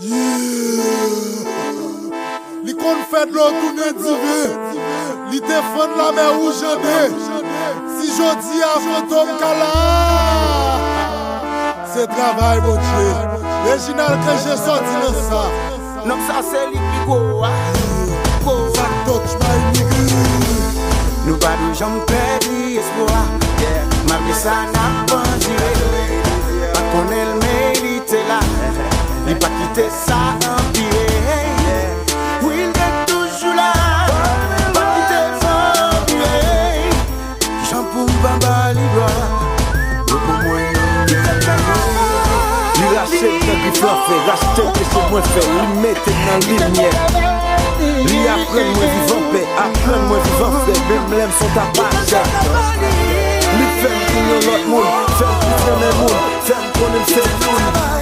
Li kon fè de l'eau tourner divé. Li défend la mer ou jamais. Si jodi a fantôme kala. C'est travail mon Dieu. Réginal que j'ai sorti dans ça. Non ça c'est li qui go. Ça touche ma immigré. Nous pas de jambes perdu espoir. Malgré ça n'a pas tiré. Pas qu'on est le mérite là. Il pas quitter ça empiré. Oui il est toujours là. Pas quitter ça empiré. J'en pour m'bamba l'ivoire. Le pour moi. Il rachète quand il fait, racheter que c'est moins fait, il mette dans la lumière. Lui apprend moi vivant paix, apprend moi vivant fait, même l'aime sont à part. Lui fait pour l'autre monde, fait pour le monde, fait pour le monde.